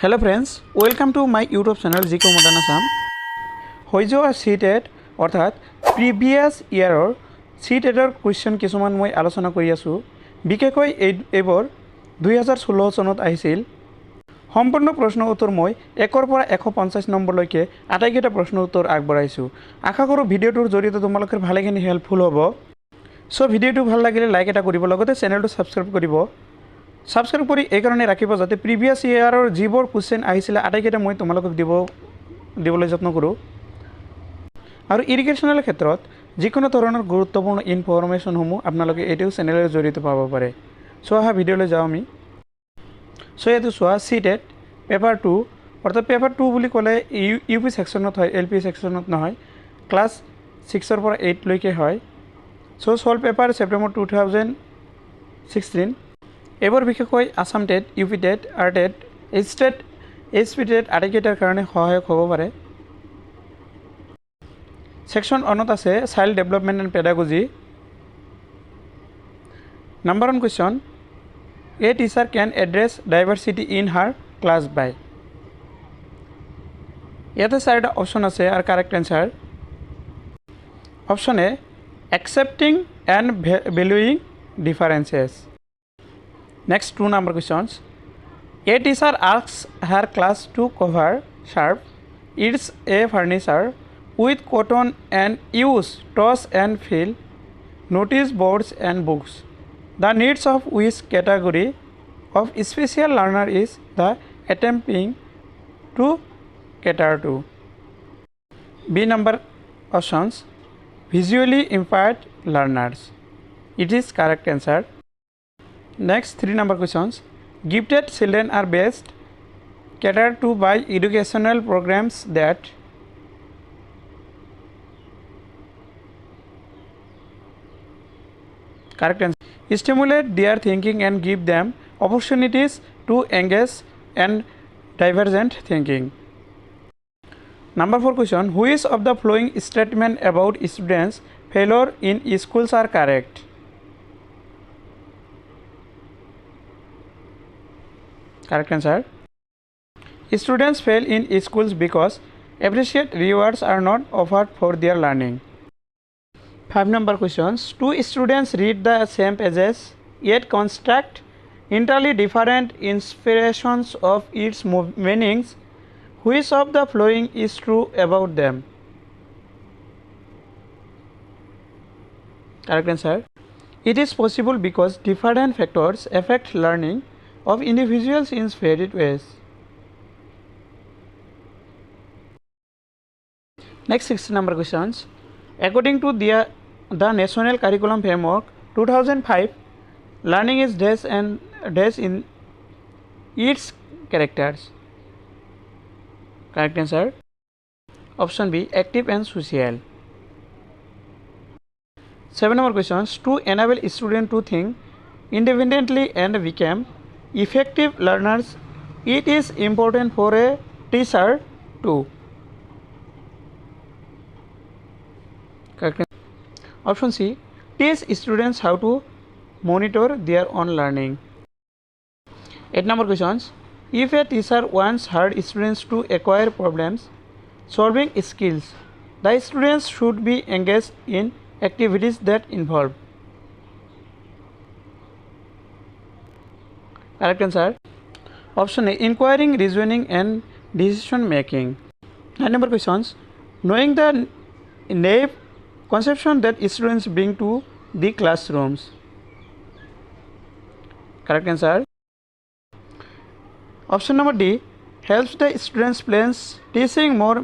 Hello friends, welcome to my YouTube channel জিকো modern Assam. হৈ যোৱা CTET অৰ্থাৎ প্ৰিভিয়াছ ইয়াৰৰ CTETৰ কুৱেশ্যন কিছুমান মই আলোচনা কৰি আছোঁ। বিশেষকৈ এইবোৰ 2016 চনত আহিছিল। সম্পূৰ্ণ প্ৰশ্ন উত্তৰ মই 1ৰ পৰা 150 নম্বৰলৈকে আটাইকেইটা প্ৰশ্ন উত্তৰ আগবঢ়াইছোঁ। আশা কৰোঁ ভিডিঅ'টোৰ জৰিয়তে তোমালোকৰ ভালেখিনি হেল্পফুল হ'ব। সো ভিডিঅ'টো ভাল লাগিলে লাইক এটা কৰিব, লগতে চেনেলটো ছাবস্ক্ৰাইব কৰিব। ছাবস্ক্ৰাইব কৰি এই কাৰণে ৰাখিব যাতে প্ৰিভিয়াছ ইয়াৰৰ যিবোৰ কুৱেশ্যন আহিছিলে আটাইকেইটা মই তোমালোকক দিবলৈ যত্ন কৰোঁ। আৰু ইৰিগেশ্যনৰ ক্ষেত্ৰত যিকোনো ধৰণৰ গুৰুত্বপূৰ্ণ ইনফৰমেশ্যনসমূহ আপোনালোকে এইটো চেনেলৰ জৰিয়তে পাব পাৰে। চ' অহা ভিডিঅ'লৈ যাওঁ আমি। চ' এইটো চোৱা CTET পেপাৰ 2 অৰ্থাৎ পেপাৰ 2 বুলি ক'লে UP ছেকশ্যনত হয়, LP ছেকশ্যনত নহয়, ক্লাছ 6ৰ পৰা 8লৈকে হয়। চ' ছল্ভ পেপাৰ ছেপ্টেম্বৰ 2016। এইবোৰ বিশেষকৈ Assam TET, UP TET, TET, HP TET আটাইকেইটাৰ কাৰণে সহায়ক হ'ব পাৰে। ছেকশ্যন 1ত আছে child development and pedagogy. Number 1 question, a teacher can address diversity in her class by. ইয়াতে 4টা অপশ্যন আছে আৰু correct answer. Option a accepting and valuing differences. Next 2 number questions. A teacher asks her class to cover sharp its a furniture with cotton and use toss and fill notice boards and books. The needs of which category of special learner is the attempting to cater to? B number options, visually impaired learners. It is correct answer. Next 3 number questions. Gifted children are best catered to by educational programs that correct answer, stimulate their thinking and give them opportunities to engage and divergent thinking. Number 4 question. Which of the following statement about students failure in schools are correct? Correct answer. Students fail in schools because appreciate rewards are not offered for their learning. 5 number questions. Two students read the same pages yet construct entirely different inspirations of its meanings. Which of the following is true about them? Correct answer. It is possible because different factors affect learning of individuals in varied ways. Next 6 number questions. According to the National Curriculum Framework 2005, learning is dash and dash in its characters. Correct answer. Option B, active and social. 7 number questions. To enable students to think independently and become effective learners, it is important for a teacher to. Correct. Option C, teach students how to monitor their own learning. 8 number questions. If a teacher wants her students to acquire problem solving skills, the students should be engaged in activities that involve. Correct answer. Option A, inquiring, reasoning and decision making. 9 number questions. Knowing the naive conception that students bring to the classrooms. Correct answer. Option number D, helps the students plans teaching more.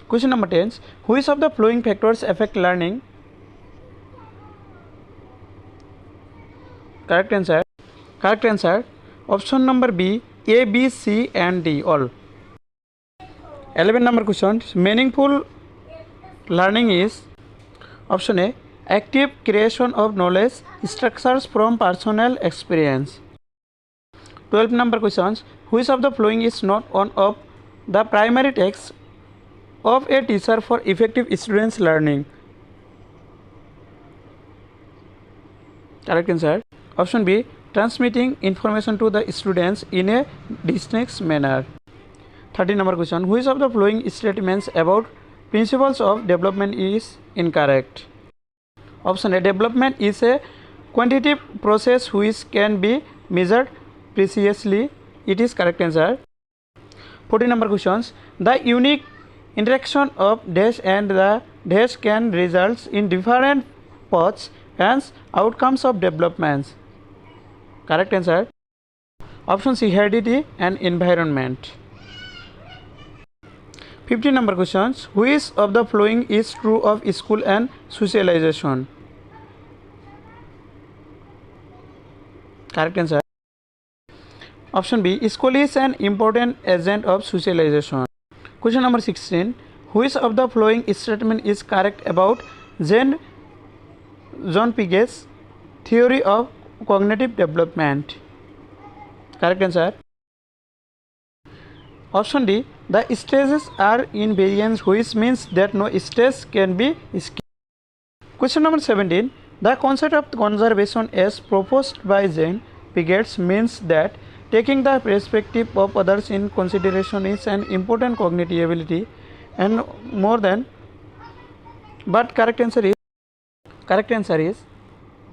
Question number 10. Which of the following factors affect learning? Correct answer. Correct answer. Option number B, A, B, C and D all. 11 number questions. Meaningful learning is. Option A, active creation of knowledge structures from personal experience. 12 number questions. Which of the following is not one of the primary tasks of a teacher for effective students learning? Correct answer. Option B, transmitting information to the students in a distinct manner. 13 number question, which of the following statements about principles of development is incorrect? Option A, development is a quantitative process which can be measured precisely. It is correct answer. 14 number questions, the unique interaction of dash and the dash can result in different paths and outcomes of developments. Correct answer. Option C, heredity and environment. 15 number questions, which of the following is true of school and socialization? Correct answer. Option B, school is an important agent of socialization. Question number 16, which of the following statement is correct about John Piaget's theory of cognitive development? Correct answer. Option D, the stages are invariant, which means that no stage can be skipped. Question number 17, the concept of conservation as proposed by John Piaget means that taking the perspective of others in consideration is an important cognitive ability and more than. But correct answer is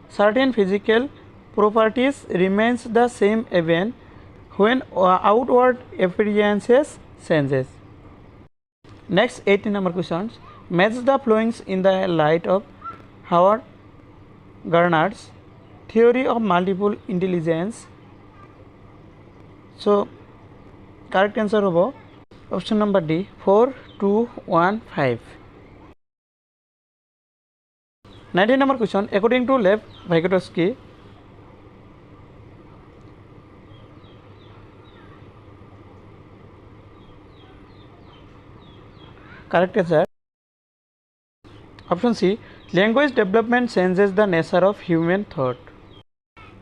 certain physical properties remains the same even when outward appearances changes. Next 18 number questions, match the following in the light of Howard Gardner's theory of multiple intelligence. So correct answer hobo option number D, 4 2 1 5. 19 number question, according to Lev Vygotsky, correct answer. Option C, language development changes the nature of human thought.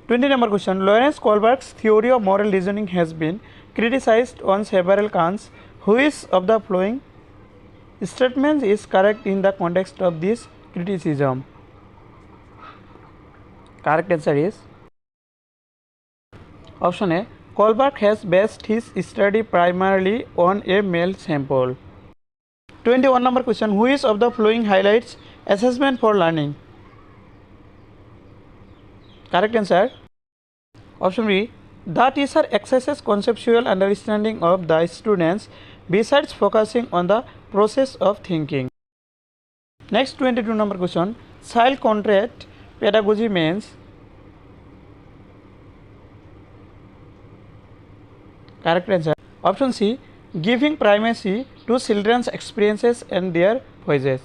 20 number question, Lawrence Kohlberg's theory of moral reasoning has been criticized on several counts. Which of the following statements is correct in the context of this criticism? Correct answer is option A, Kohlberg has based his study primarily on a male sample. 21 number question, which of the following highlights assessment for learning? Correct answer. Option B, the teacher accesses conceptual understanding of the students besides focusing on the process of thinking. Next 22 number question, child contract pedagogy means? Correct answer. Option C, giving primacy to children's experiences and their voices.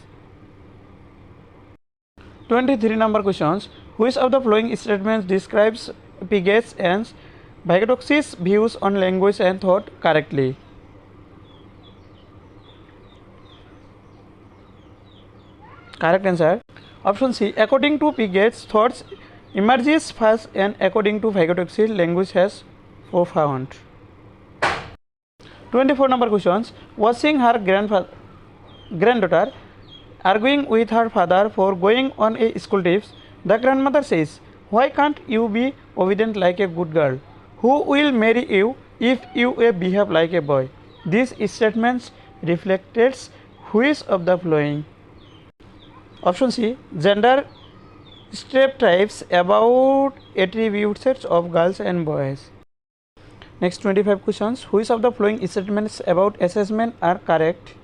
23 number questions, which of the following statements describes Piaget's and Vygotski's views on language and thought correctly? Correct answer. Option C, according to Piaget's, thoughts emerges first, and according to Vygotsky, language has profound. 24 number questions, watching her granddaughter arguing with her father for going on a school trip, the grandmother says, "Why can't you be obedient like a good girl? Who will marry you if you behave like a boy?" These statements reflects which of the following? Option C, gender stereotypes about attributes of girls and boys. Next 25 questions, which of the following statements about assessment are correct?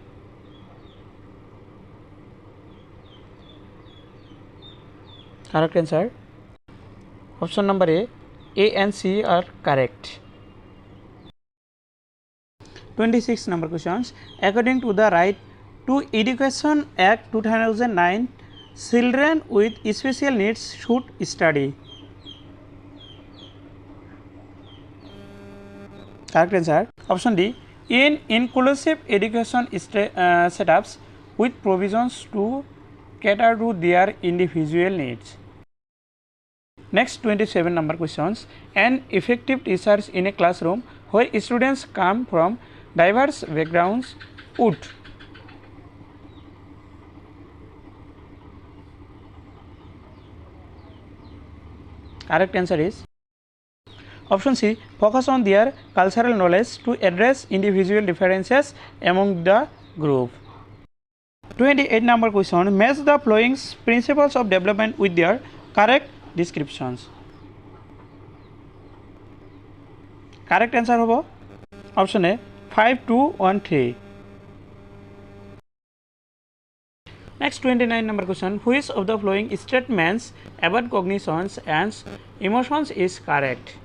Correct answer. Option number A and C are correct. 26 number questions, according to the Right to Education Act 2009, children with special needs should study. Correct answer. Option D, in inclusive education setups with provisions to cater to their individual needs. Next 27 number questions, an effective teacher in a classroom where students come from diverse backgrounds would. Correct answer is Option C, focus on their cultural knowledge to address individual differences among the group. 28 number question, match the following principles of development with their correct descriptions. Correct answer hobo option A 5 2 1 3. Next 29 number question, which of the following statements about cognitions and emotions is correct?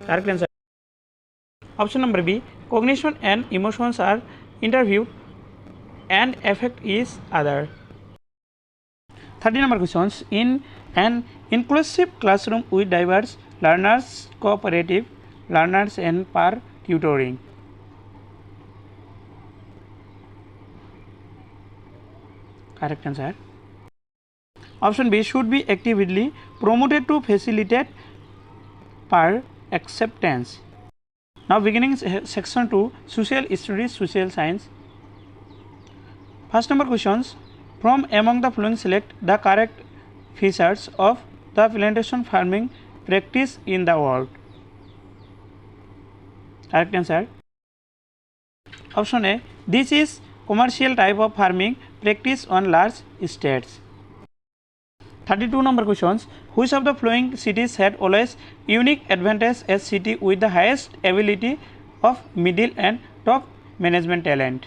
Correct answer option number B, cognition and emotions are interviewed and affect each other. 30 number questions, in an inclusive classroom with diverse learners, cooperative learners and peer tutoring. Correct answer option B, should be actively promoted to facilitate peer acceptance. Now beginning section 2, social studies, social science. First number questions, from among the following select the correct features of the plantation farming practice in the world. Correct answer option A, this is commercial type of farming practice on large estates. 32 number questions, which of the following cities had always unique advantage as city with the highest ability of middle and top management talent?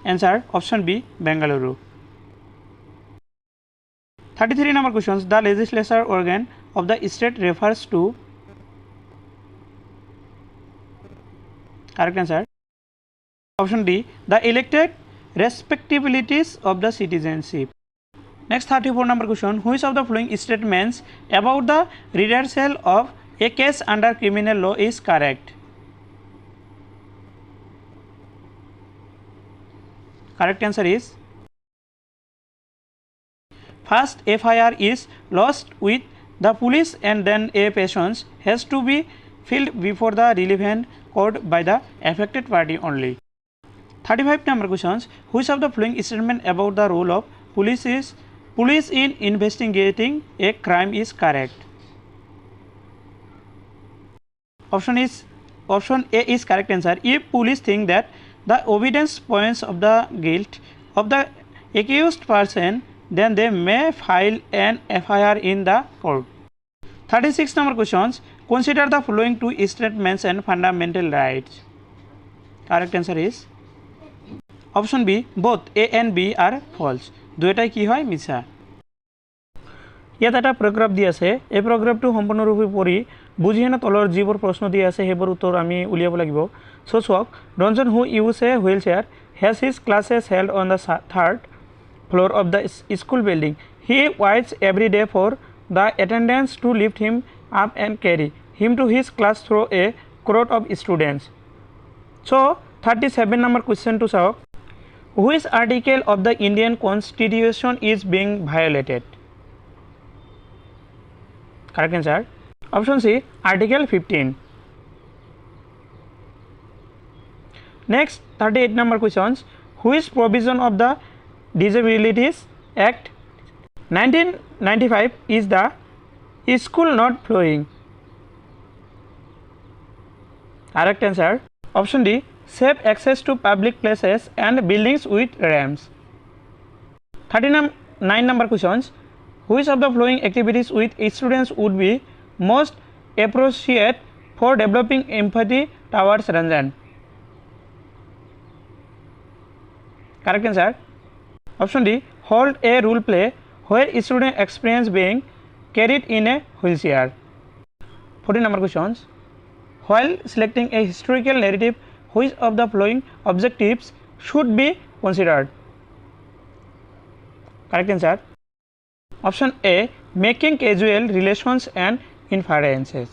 Answer option B, Bengaluru. 33 number questions, the legislature organ of the state refers to. Correct answer option D, the elected respectabilities of the citizenship. Next 34 number question, which of the following statements about the reversal of a case under criminal law is correct? Correct answer is first, FIR is lodged with the police and then a petition has to be filed before the relevant court by the affected party only. 35 number questions, which of the following statement about the role of police in investigating a crime is correct? Option A is correct answer. If police think that the evidence points of the guilt of the accused person, then they may file an FIR in the court. 36 number questions, consider the following two statements and fundamental rights. Correct answer is option B, both A and B are false. দুইটাই কি হয় মিছা। ইয়াত এটা প্যাৰাগ্ৰাফ দি আছে, এই প্যাৰাগ্ৰাফটো সম্পূৰ্ণৰূপে পঢ়ি বুজি হেনে তলৰ যিবোৰ প্ৰশ্ন দি আছে সেইবোৰ উত্তৰ আমি উলিয়াব লাগিব। সো চাওক, Ranjan who use a wheel chair has his classes held on the third floor of the school building. He waits every day for the attendants to lift him up and carry him to his class through a crowd of students. So 37 number question to চাওক, which article of the Indian Constitution is being violated? Correct answer option C, article 15. Next 38 number questions, which provision of the Disabilities Act 1995 is the school not flowing? Correct answer option D, safe access to public places and buildings with ramps. 39 number questions, which of the following activities with students would be most appropriate for developing empathy towards Ranjan? Correct answer option D, hold a role play where students experience being carried in a wheelchair. 40 number questions, while selecting a historical narrative, which of the following objectives should be considered? Correct answer option A, making casual relations and inferences.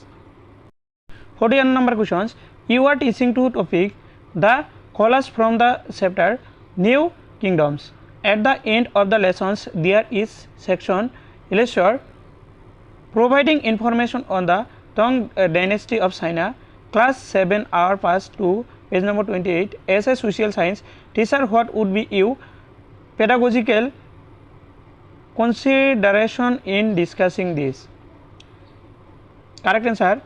41 number questions, you are teaching to topic the collage from the chapter New Kingdoms. At the end of the lessons there is section illustrator providing information on the Tang dynasty of China. Class 7 hour past 2 page number 28. As a social science teacher, what would be your pedagogical consideration in discussing this? Correct answer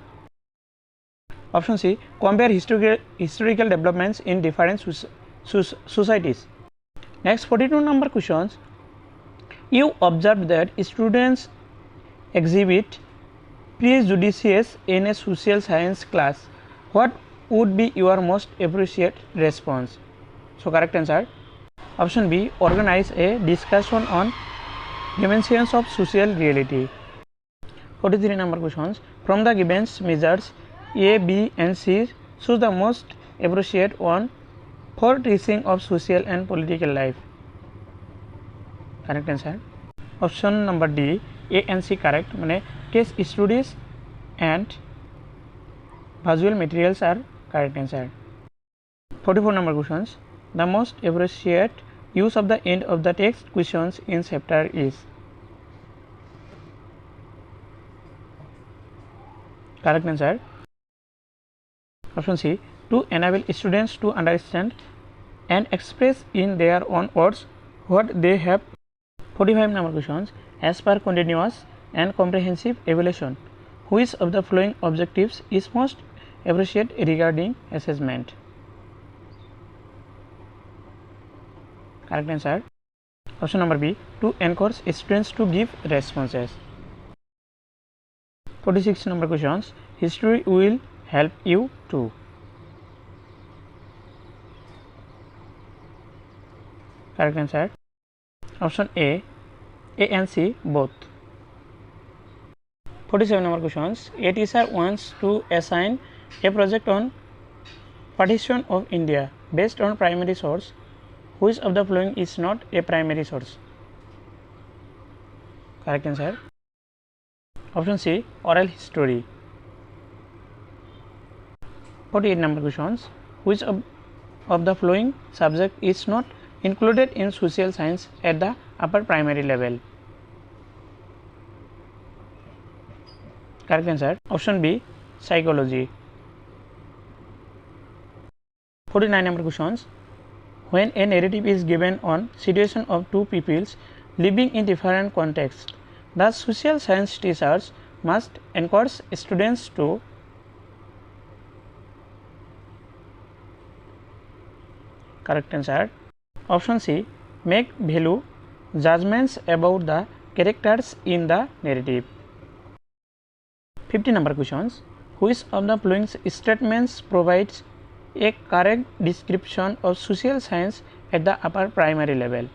option C, compare historical developments in different societies. Next 42 number questions. You observed that students exhibit prejudices in a social science class. What would be your most appropriate response? So correct answer option B, organize a discussion on dimensions of social reality. 43 number questions. From the given measures A, B and C, choose the most appropriate one for teaching of social and political life. Correct answer option number D, A and C correct. माने case studies and visual materials are correct answer. 44 number questions. The most appropriate use of the end of the text questions in chapter is. Correct answer option C, to enable students to understand and express in their own words what they have. 45 number questions. As per continuous and comprehensive evaluation, which of the following objectives is most appreciate regarding assessment? Correct answer option number B, to encourage students to give responses. 46 number questions. History will help you to. Correct answer option A and C both. 47 number questions. A teacher wants to assign a project on partition of India based on primary source. Which of the following is not a primary source? Correct answer option C, oral history. 48 number questions. Which of the following subject is not included in social science at the upper primary level? Correct answer option B, psychology. 49 number questions. When a narrative is given on situation of two peoples living in different contexts, the social science teachers must encourage students to. Correct answer option C, make value judgments about the characters in the narrative. 50 number questions. Which of the following statements provides a correct description of social science at the upper primary level?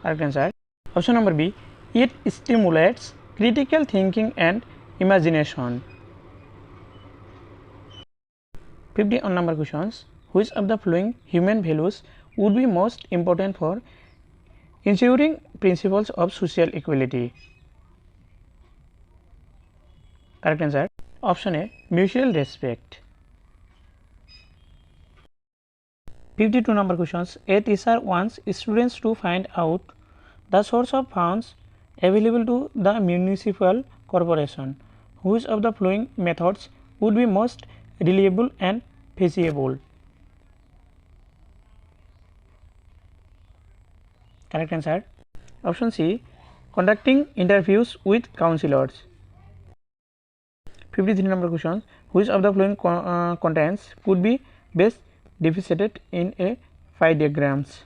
Correct answer option number B, it stimulates critical thinking and imagination. 51 number questions. Which of the following human values would be most important for ensuring principles of social equality? Correct answer option A, mutual respect. 52 number questions. A teacher wants students to find out the source of funds available to the municipal corporation. Which of the following methods would be most reliable and feasible? Correct answer option C, conducting interviews with councillors. 53 number questions. Which of the following contents could be best depicted in a phi diagrams?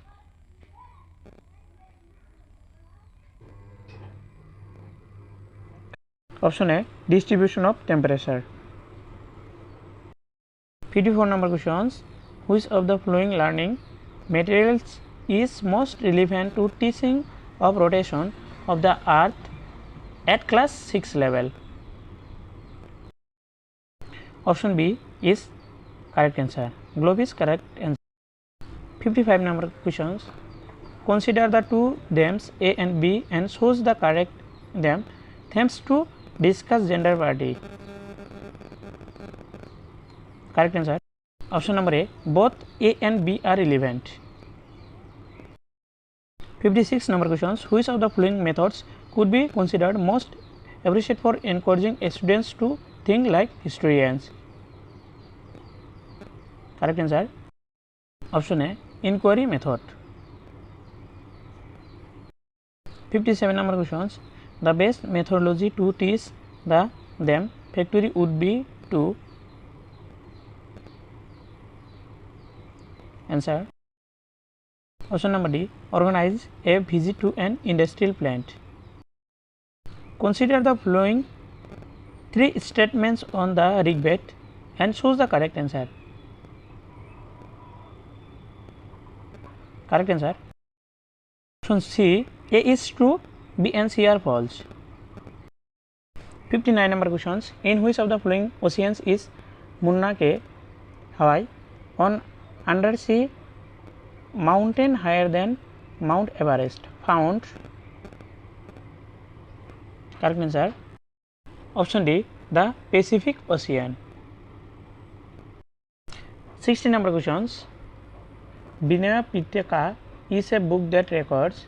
Option A, distribution of temperature. 54 number questions. Which of the following learning materials is most relevant to teaching of rotation of the earth at class 6 level? Option B is correct answer. Globe is correct answer. 55 number questions. Consider the two themes A and B and choose the correct themes to discuss gender parity. Correct answer option number A, both A and B are relevant. 56 number questions. Which of the following methods could be considered most appreciated for encouraging students to think like historians? Correct answer option A, inquiry method. 57 number questions. The best methodology to teach them factory would be to answer. Option number D. Organize a visit to an industrial plant. Consider the following 3 statements on the rigbed and choose the correct answer. Correct answer. Option C. A is true, B and C are false. 59 number questions. In which of the following oceans is Munna Cay, Hawaii, on undersea mountain higher than Mount Everest found? Correct answer. Option D. The Pacific Ocean. 60 number questions. Vinaya Pitaka is a book that records.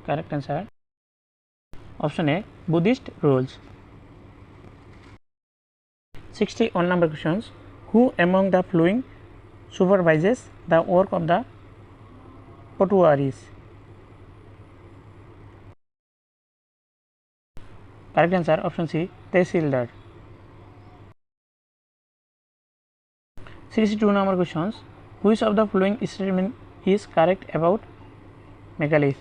Correct answer. Option A. Buddhist rules. 61 number questions. Who among the following supervises the work of the potteries? Correct answer. Option C. Tehsildar. 62 number questions. Which of the following statement is correct about megalith?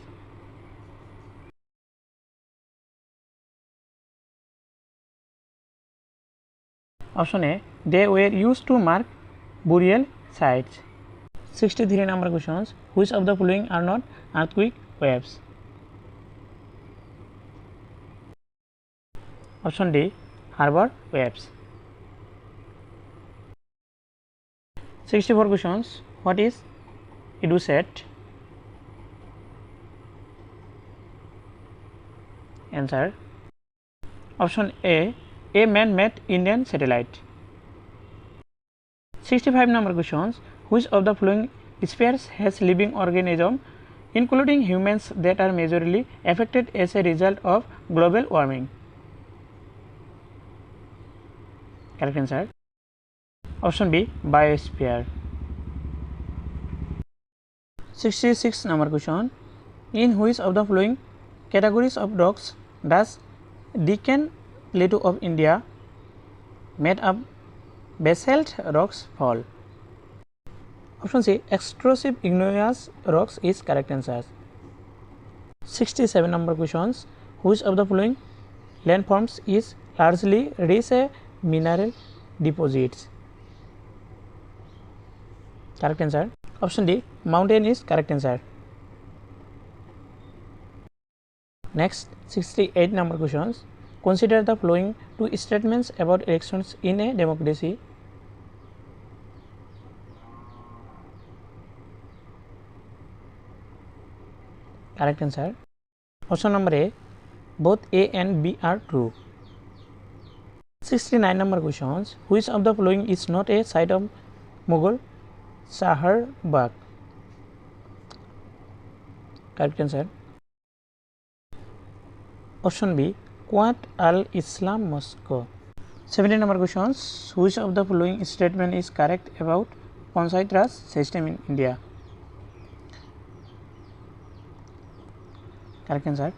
Option A. They were used to mark burial sites. 63 number questions. Which of the following are not earthquake waves? Option D. Harbor waves. 64 questions. What is EduSat? Answer. Option A. A man-made Indian satellite. 65 number questions. Which of the following spheres has living organism including humans that are majorly affected as a result of global warming? Correct answer. Option B. Biosphere. 66 number question. In which of the following categories of rocks does Deccan Plateau of India made up basalt rocks fall? Option C. Extrusive igneous rocks is correct answer. 67 number questions. Which of the following landforms is largely rich mineral deposits? Correct answer. Option D. Mountain is correct answer. Next 68 number questions. Consider the following 2 statements about elections in a democracy. Correct answer. Option number A. Both A and B are true. 69 number questions. Which of the following is not a site of Mughal Shahar Bagh? Correct answer. Option B. Quat al-Islam Mosque. 70 number questions. Which of the following statement is correct about Panchayat Raj system in India? Correct answer.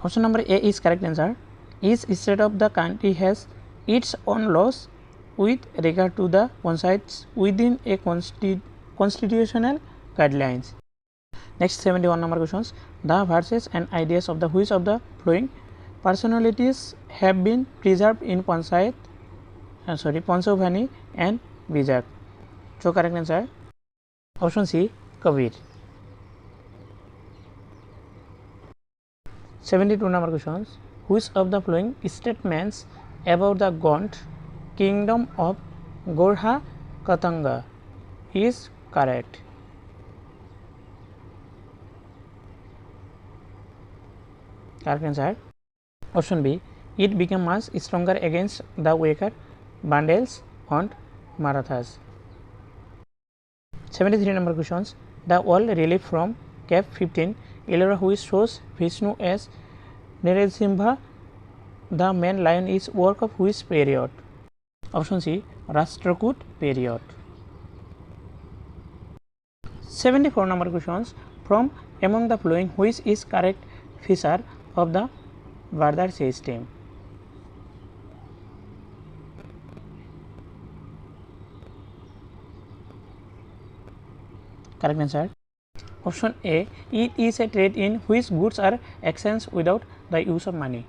Option number A is correct answer. Each state of the country has its own laws with regard to the panchayats within a constitutional guidelines. Next 71 number questions. The verses and ideas of the which of the following personalities have been preserved in Panchavani and Bijak? So correct answer. Option C. Kabir. 72 number questions. Which of the following statements about the Gond kingdom of Gorha Katanga is correct? Correct answer. Option B. It became much stronger against the weaker Bandels and Marathas. 73 number questions. The wall relief from Cave 15 Ellora which shows Vishnu as Narasimha the main lion is work of which period? Option C. Rashtrakoot period. 74 number questions. From among the following, which is correct feature of the weather system? Correct answer. Option A, it is a trade in which goods are exchanged without the use of money.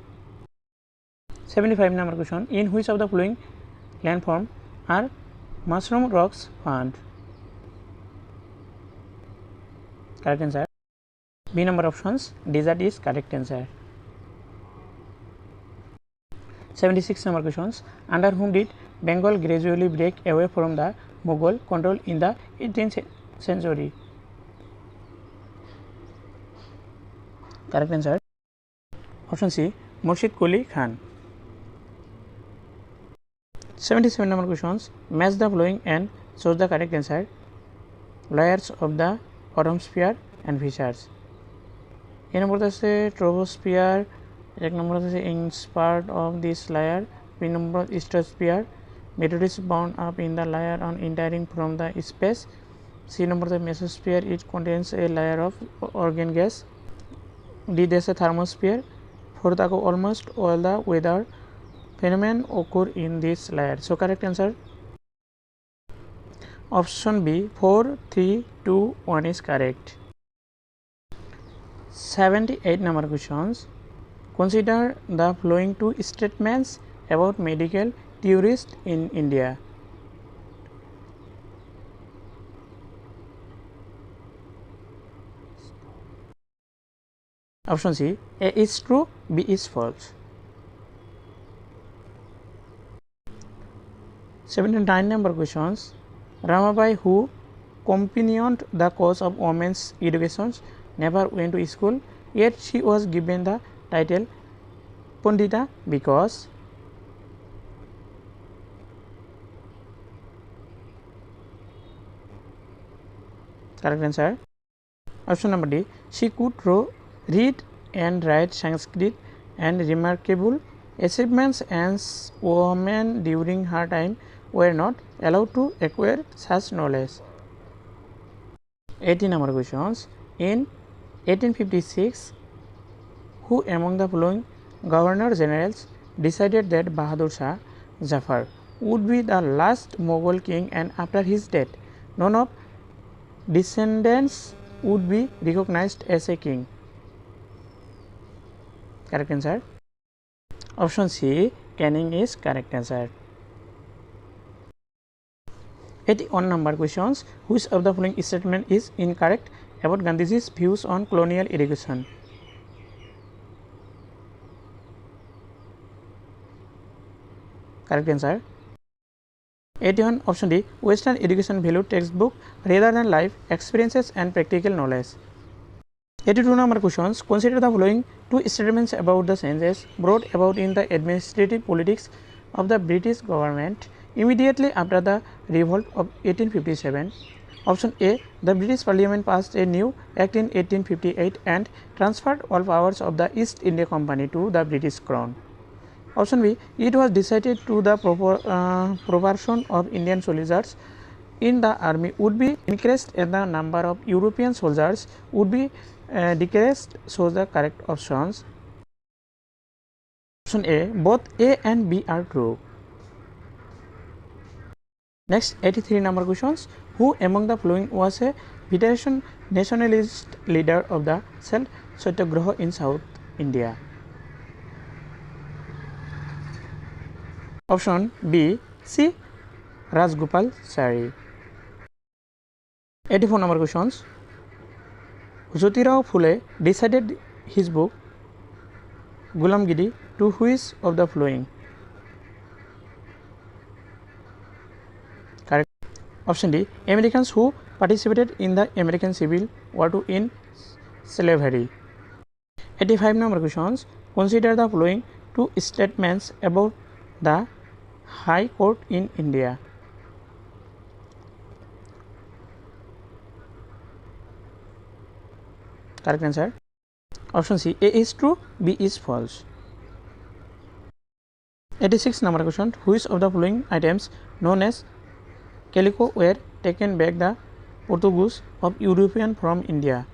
75 number question. In which of the following landform are mushroom rocks found? Correct answer. B number options, desert is correct answer. 76 number questions. Under whom did Bengal gradually break away from the Mughal control in the 18th century? Correct answer. Option C, Murshid Quli Khan. 77 number questions. Match the following and choose the correct answer. Layers of the photosphere and features. A number আছে troposphere, এক নম্বর আছে is part of this layer, B number stratosphere, meteor is bound up in the layer on entering from the space, C number the mesosphere, it contains a layer of organ gas, D is a thermosphere, fourth almost all the weather phenomena occur in this layer. So correct answer option B, 4, 3, 2, 1 is correct. 78 number questions. Consider the following two statements about medical tourists in India. Option C, A is true, B is false. 79 number questions. Ramabai, who championed the cause of women's education, never went to school, yet she was given the title Pandita because correct answer option number D, she could read and write Sanskrit, and remarkable achievements as women during her time were not allowed to acquire such knowledge. 80 number questions. In 1856, who among the following governor generals decided that Bahadur Shah Zafar would be the last Mughal king, and after his death none of descendants would be recognized as a king? Correct answer option C, Canning is correct answer. 81 number questions. Which of the following statement is incorrect about Gandhiji's views on colonial education? Correct answer 81 option D, Western education valued textbook rather than life experiences and practical knowledge. 82 number questions. Consider the following two statements about the changes brought about in the administrative politics of the British government immediately after the revolt of 1857. Option A, the British Parliament passed a new act in 1858 and transferred all powers of the East India Company to the British Crown. Option B, it was decided to the proportion of Indian soldiers in the army would be increased and the number of European soldiers would be decreased. So the correct options. Option A, both A and B are true. Next, 83 number questions. Who among the following was a veteran nationalist leader of the Salt Satyagraha in South India? Option B, C, Rajgopal Sari. 84 number questions. Jyotirao Phule decided his book Gulamgiri to which of the following? Correct. Option D, Americans who participated in the American Civil War to end slavery. 85 number questions. Consider the following two statements about the High Court in India. Correct answer option C, A is true, B is false. 86 number question. Which of the following items known as calico were taken back the Portuguese of European from India.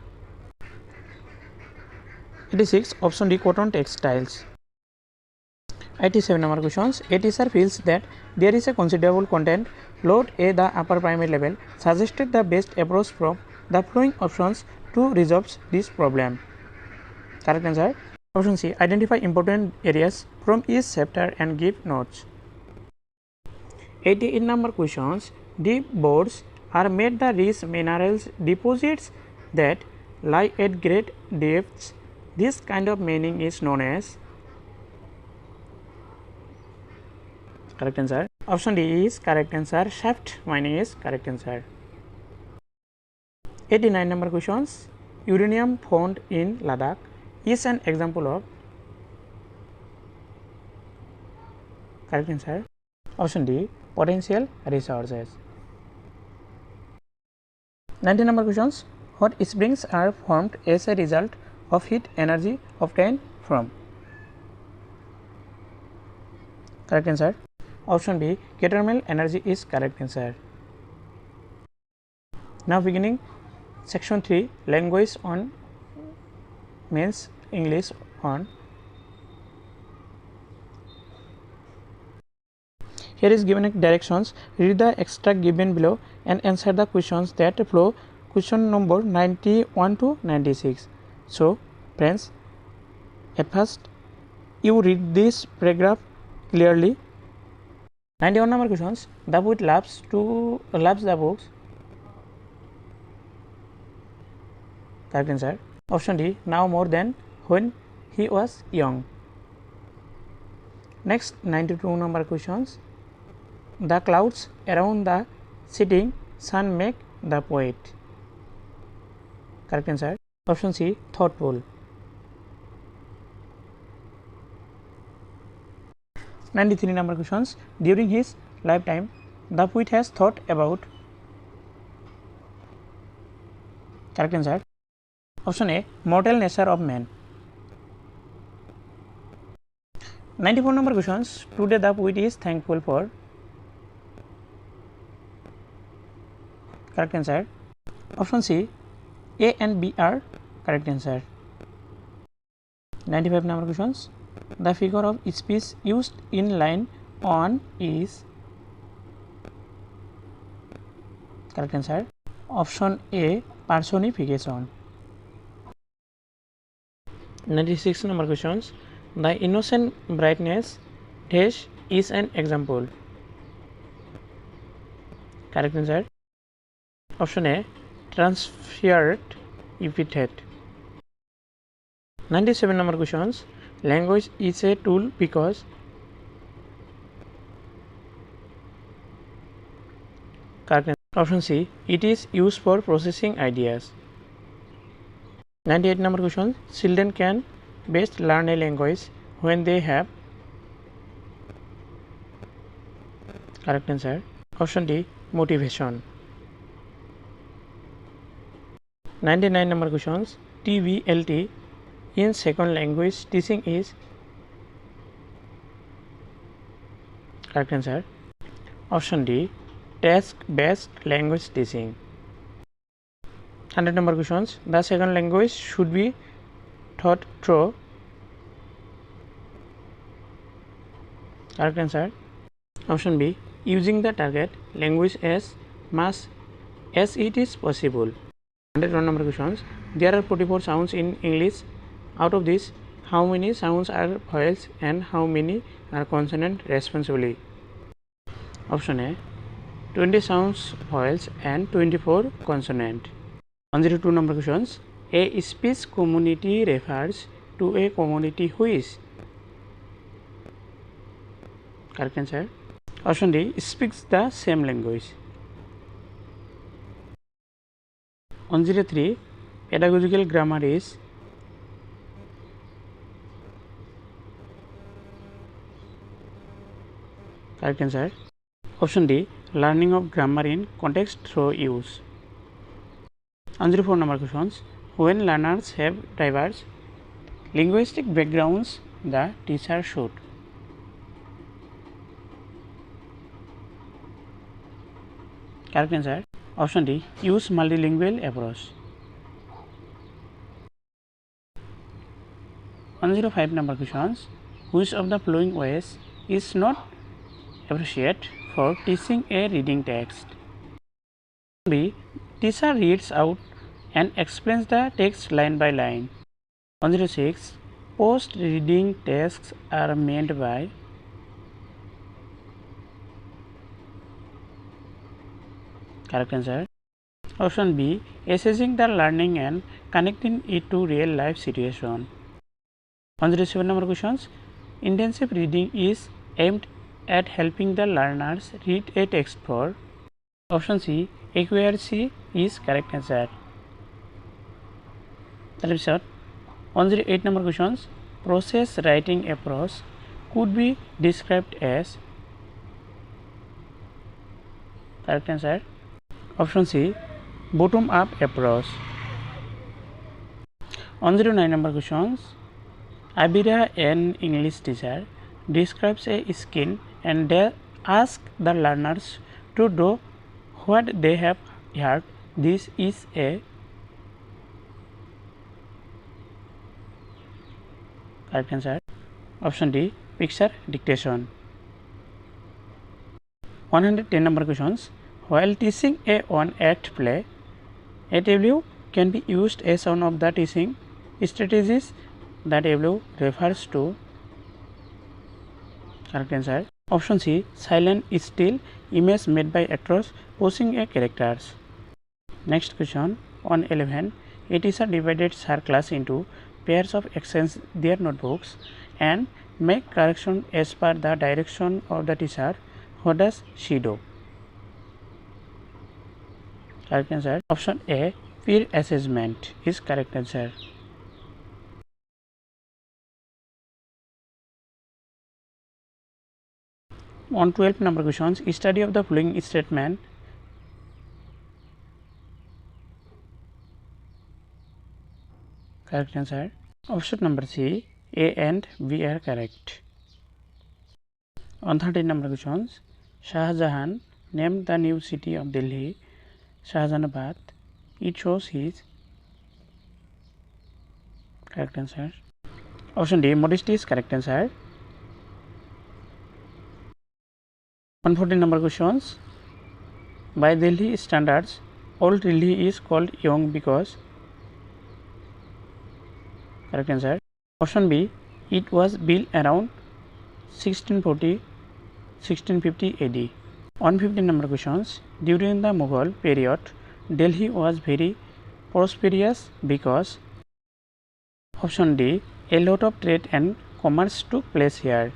86. Option D, cotton textiles. 87 number questions. A teacher feels that there is a considerable content load at the upper primary level, suggested the best approach from the following options to resolve this problem. Correct answer. Option C, identify important areas from each chapter and give notes. 88 number questions. Deep boards are made the rich minerals deposits that lie at great depths. This kind of mining is known as. Correct answer. Option D is correct answer. Shaft mining is correct answer. 89 number questions. Uranium found in Ladakh is an example of. Correct answer. Option D, potential resources. 90 number questions. What springs are formed as a result of heat energy obtained from. Correct answer. Option B, geothermal energy is correct answer. Now beginning section 3, language on means English on. Here is given directions. Read the extract given below and answer the questions that flow. Question number 91 to 96. So friends, at first you read this paragraph clearly. 91 number questions. The poet loves the books. Correct answer. Option D, now more than when he was young. Next 92 number questions. The clouds around the setting sun make the poet. Correct answer. Option C, thoughtful. 93 number questions. During his lifetime, the poet has thought about. Correct answer. Option A, mortal nature of man. 94 number questions. Today the poet is thankful for. Correct answer. Option C, A and B are correct answer. 95 number questions. The figure of speech used in line on is. Correct answer. Option A, personification. 96 number questions. The innocent brightness dash is an example. Correct answer. Option A, transferred epithet. 97 number questions. Language is a tool because. Correct answer. Option C, it is used for processing ideas. 98 number question. Children can best learn a language when they have. Correct answer. Option D, motivation. 99 number questions. TVLT in second language teaching is. Correct answer. Option D, task based language teaching. 100 number questions. The second language should be taught through. Correct answer. Option B, using the target language as much as it is possible. 101 number questions. There are 44 sounds in English. Out of this, how many sounds are vowels and how many are consonant respectively? Option A, 20 sounds vowels and 24 consonant. 102 number questions. A speech community refers to a community which. Correct answer. Option D, speaks the same language. 103, pedagogical grammar is. Correct answer. Option D, learning of grammar in context through use. 104 number questions. When learners have diverse linguistic backgrounds, the teacher should. Correct answer. Option D use multilingual approach. 105 number questions. Which of the following ways is not appropriate for teaching a reading text? B. Teacher reads out and explains the text line by line. 106. Post reading tasks are made by. Correct answer. Option B. Assessing the learning and connecting it to real life situation. 107 number questions. Intensive reading is aimed at helping the learners read a text for. Option C. Accuracy is correct answer. তাৰপিছত 108 number questions. Process writing approach could be described as. Correct answer. Option C. Bottom up approach. 109 number questions. Abira, an English teacher, describes a skill and they ask the learners to do what they have heard. This is a. Correct answer. Option D. Picture dictation. 110 number questions. While teaching a one-act play, a tableau can be used as one of the teaching strategies. The tableau refers to. Correct answer. Option C. Silent still image made by actors posing a characters. Next question. 111. A teacher divided her class into pairs of exchange their notebooks and make correction as per the direction of the teacher. What does she do? Correct answer. Option A. Peer assessment is correct answer. 112 number questions. Study of the following statement. Correct answer. Option number C. A and B are correct. 113 number questions. Shah Jahan named the new city of Delhi Shahjahanabad. It shows his. Correct answer. Option D. Modesty is correct answer. 114 number questions. By Delhi standards, old Delhi is called young because. Correct answer. Option B. It was built around 1650 AD. 115 number questions. During the Mughal period, Delhi was very prosperous because. Option D. A lot of trade and commerce took place here.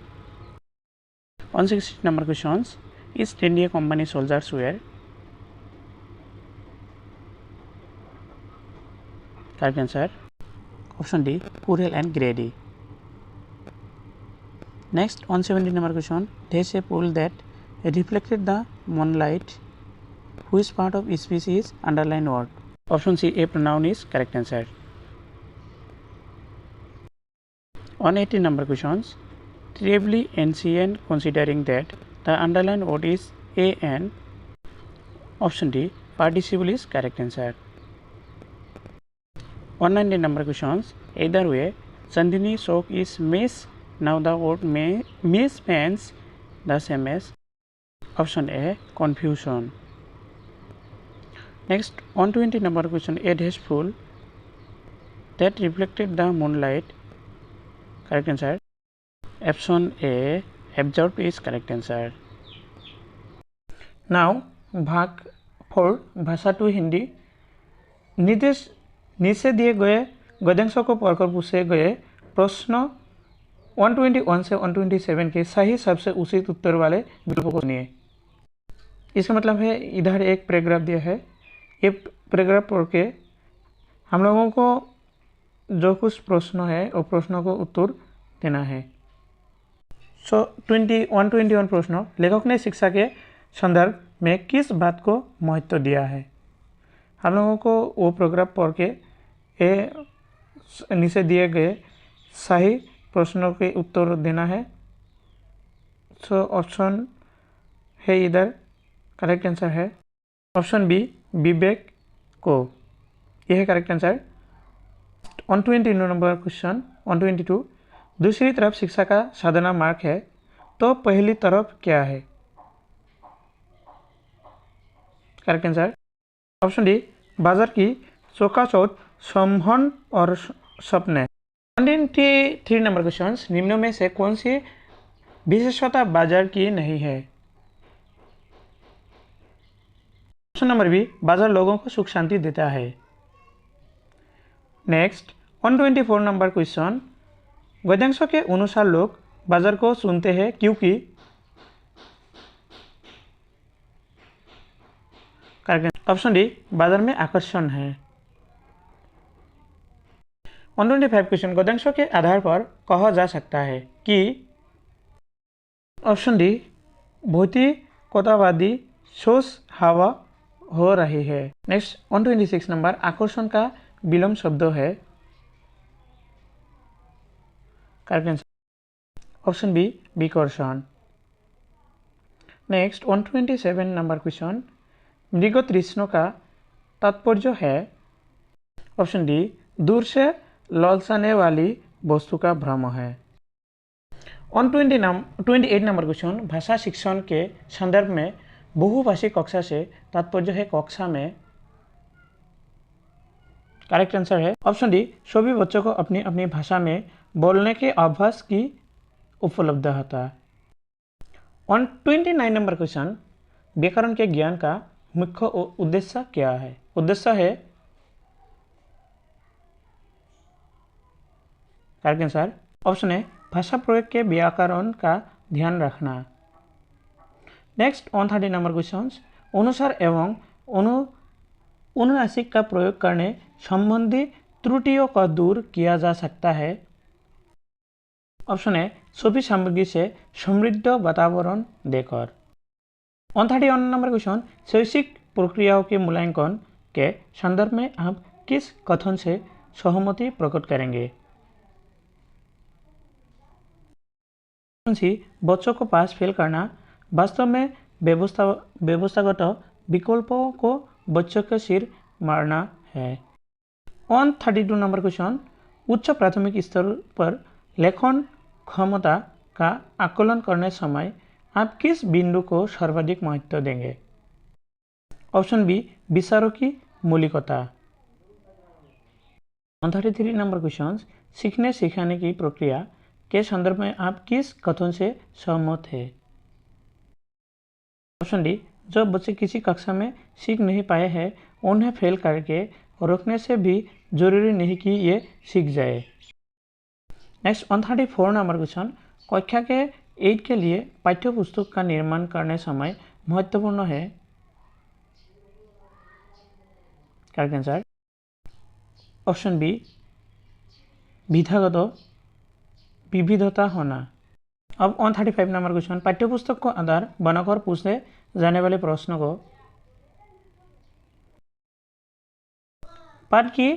116 number questions. East India Company soldiers were. Correct answer. Option D. Purel and Grady. Next 117 number question. There is a pool that reflected the moonlight. Which part of speech is underlined word? Option C. A pronoun is correct answer. 118 number questions. Terribly ancient considering that the underlined word is a and. Option D. Participle is correct answer. 119 number questions. Either way, Chandini soak is mesh. Now the word mesh means the same as. Option A. Confusion. Next 120 number question. A dash pool that reflected the moonlight. Correct answer. Option A. Absorbed is correct answer. Now भाग 4 भाषा to Hindi. निर्देश नीचे दिए गए गद्यांशों को पढ़कर पूछे गए प्रश्न 121 से 127 के सही सबसे उचित उत्तर वाले विकल्पों को चुनिए. इसका मतलब है इधर एक पैराग्राफ दिया है. ये पैराग्राफ पढ़ के हम लोगों को जो कुछ प्रश्न है वो प्रश्नों को उत्तर देना है. सो 121 प्रश्न. लेखक ने शिक्षा के संदर्भ में किस बात को महत्व दिया है. हम लोगों को वो पैराग्राफ पढ़ के नीचे दिए गए सही प्रश्नों के उत्तर देना है. सो ऑप्शन है इधर करेक्ट आंसर है. ऑप्शन बी विवेक को, यह है करेक्ट आंसर। 120 नंबर क्वेश्चन 122, दूसरी तरफ शिक्षा का साधना मार्ग है तो पहली तरफ क्या है? करेक्ट आंसर ऑप्शन डी, बाजार की चौकाचौंध, संवहन और सपने। 123 नंबर क्वेश्चन, निम्नों में से कौन सी विशेषता बाजार की नहीं है? ऑप्शन नंबर बी, बाजार लोगों को सुख शांति देता है। नेक्स्ट 124 नंबर क्वेश्चन, गद्यांशों के अनुसार लोग बाजार को चुनते हैं क्योंकि? ऑप्शन डी, बाजार में आकर्षण है। 125 क्वेश्चन, गद्यांशों के आधार पर कहा जा सकता है कि? ऑप्शन डी, भौतिकतावादी सोच हवा हो रही है। नेक्स्ट 126 नंबर, आकर्षण का विलोम शब्द है। करेक्ट आंसर ऑप्शन बी, विकर्षण। नेक्स्ट 127 नंबर क्वेश्चन, मृग तृष्णा का तात्पर्य है? ऑप्शन डी, दूर से ललचाने वाली वस्तु का भ्रम है। 128 नंबर क्वेश्चन, भाषा शिक्षण के संदर्भ में बहुभाषी कक्षा से तात्पर्य है कक्षा में? करेक्ट आंसर है ऑप्शन डी, सभी बच्चों को अपनी अपनी भाषा में बोलने के अभ्यास की उपलब्धता। 129 नंबर क्वेश्चन, व्याकरण के ज्ञान का मुख्य उद्देश्य क्या है? उद्देश्य है करेक्ट आंसर ऑप्शन है, भाषा प्रयोग के व्याकरण का ध्यान रखना। नेक्स्ट 130 नंबर क्वेश्चन, अनुसार एवं अनुनासिक का प्रयोग करने संबंधी त्रुटियों को दूर किया जा सकता है? ऑप्शन है, सभी सामग्री से समृद्ध वातावरण देकर। 131 नंबर क्वेश्चन, शैक्षिक प्रक्रियाओं के मूल्यांकन के संदर्भ में आप किस कथन से सहमति प्रकट करेंगे? बच्चों को पास फेल करना वास्तव में व्यवस्थागत विकल्पों को बच्चों के सिर मारना है। 132 नंबर क्वेश्चन, उच्च प्राथमिक स्तर पर लेखन क्षमता का आकलन करने समय आप किस बिंदु को सर्वाधिक महत्व देंगे? ऑप्शन बी, विचारों की मौलिकता। 133 नंबर क्वेश्चन, सीखने सिखाने की प्रक्रिया के संदर्भ में आप किस कथन से सहमत हैं? ऑप्शन डी, जो बच्चे किसी कक्षा में सीख नहीं पाए हैं उन्हें फेल करके रोकने से भी जरूरी नहीं कि ये सीख जाए। नेक्स्ट 134 नंबर क्वेश्चन, कक्षा के 8 के लिए पाठ्य पुस्तक का निर्माण करने समय महत्वपूर्ण है? करेक्ट आंसर ऑप्शन बी, विधागत विविधता होना। अब 135 नंबर क्वेश्चन, पाठ्यपुस्तक को आधार बनाकर पूछे जाने वाले प्रश्नों को पाठ की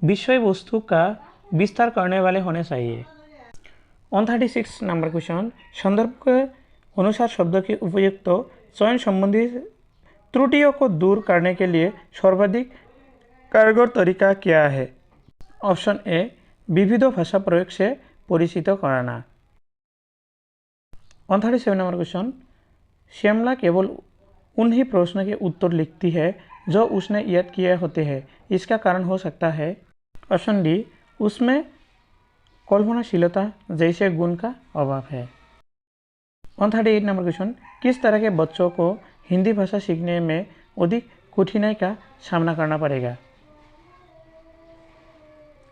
विषय वस्तु का विस्तार करने वाले होने चाहिए। 136 नंबर क्वेश्चन, संदर्भ के अनुसार शब्द के उपयुक्त चयन संबंधी त्रुटियों को दूर करने के लिए सर्वाधिक कारगर तरीका क्या है? ऑप्शन ए, विविध भाषा प्रयोग से परिचित कराना। 137 नंबर क्वेश्चन, श्यामला केवल उन्हीं प्रश्नों के उत्तर लिखती है जो उसने याद किए होते हैं, इसका कारण हो सकता है? ऑप्शन डी, उसमें कल्पनाशीलता जैसे गुण का अभाव है। 138 नंबर क्वेश्चन, किस तरह के बच्चों को हिंदी भाषा सीखने में अधिक कठिनाई का सामना करना पड़ेगा?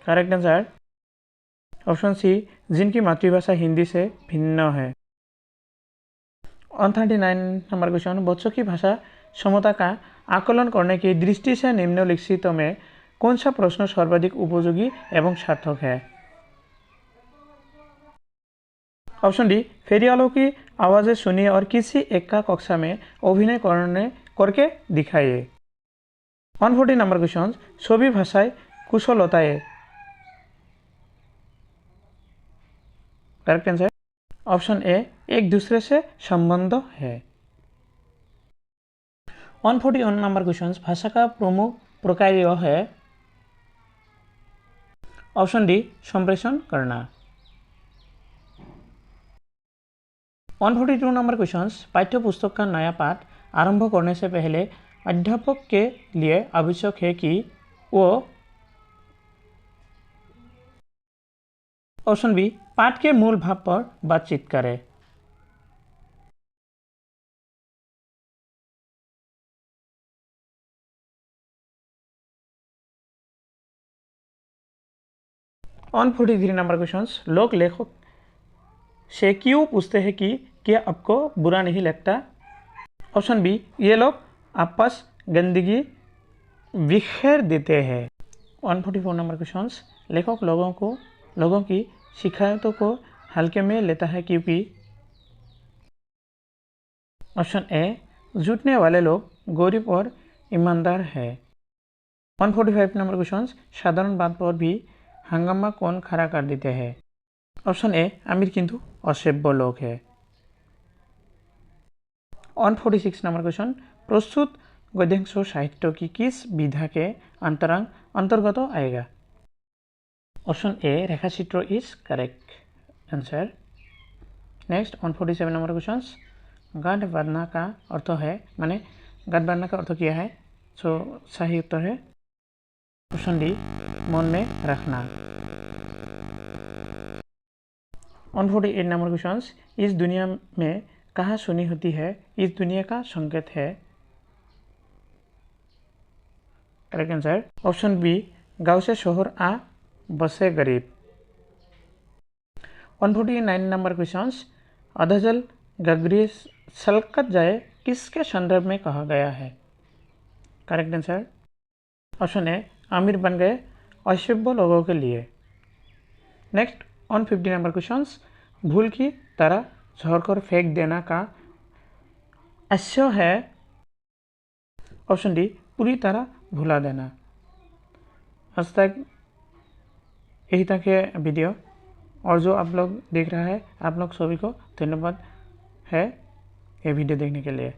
करेक्ट आंसर ऑप्शन सी, जिनकी मातृभाषा हिंदी से भिन्न है। 139 नंबर क्वेश्चन, बच्चों की भाषा क्षमता का आकलन करने की दृष्टि से निम्नलिखित में कौन सा प्रश्न सर्वाधिक उपयोगी एवं सार्थक है? ऑप्शन डी, फेरियालों की आवाज़ें सुनिए और किसी एक का कक्षा में अभिनय करके दिखाइए। 140 नंबर क्वेश्चन, सभी भाषाएं कुशलताएं। करेक्ट आंसर ऑप्शन ए, एक दूसरे से संबंध है। 141 नंबर क्वेश्चन, भाषा का प्रमुख प्रकार्य है। ऑप्शन डी, संप्रेषण करना। 142 नंबर क्वेश्चन, पाठ्य पुस्तक का नया पाठ आरंभ करने से पहले अध्यापक के लिए आवश्यक है कि वो ऑप्शन बी, पाठ के मूल भाव पर बातचीत करे। ऑन 43 नंबर क्वेश्चन, लोग लेखक से क्यों पूछते हैं कि क्या आपको बुरा नहीं लगता। ऑप्शन बी, ये लोग आपस गंदगी बिखेर देते हैं। 144 नंबर क्वेश्चन, लेखक लोगों की शिकायतों को हल्के में लेता है क्योंकि। ऑप्शन ए, झूठने वाले लोग गरीब और ईमानदार है। 145 नंबर क्वेश्चन, साधारण बात पर भी हंगामा कौन खड़ा कर देते हैं। ऑप्शन ए, अमीर किंतु असभ्य लोग है। 146 नंबर क्वेश्चन, प्रस्तुत गद्यांश साहित्य की किस विधा के अंतर्गत आएगा। ऑप्शन ए, रेखाचित्र is correct answer. Next 147 number question, गांठ बांधना का अर्थ है, माने गांठ बांधना का अर्थ क्या है। सो सही उत्तर है ऑप्शन डी, मन में रखना। 148 नंबर क्वेश्चन, इस दुनिया में कहाँ सुनी होती है, इस दुनिया का संकेत है। करेक्ट आंसर ऑप्शन बी, गांव से शहर आ बसे गरीब। 149 नंबर क्वेश्चन, अधजल गगरी सलकत जाए किसके संदर्भ में कहा गया है। करेक्ट आंसर ऑप्शन ए, अमीर बन गए असभ्य लोगों के लिए। नेक्स्ट 150 नंबर क्वेश्चन, भूल की तरह झड़कर फेंक देना का आशय है। ऑप्शन डी, पूरी तरह भुला देना। आज तक यही तक है वीडियो, और जो आप लोग देख रहा है आप लोग सभी को धन्यवाद है ये वीडियो देखने के लिए।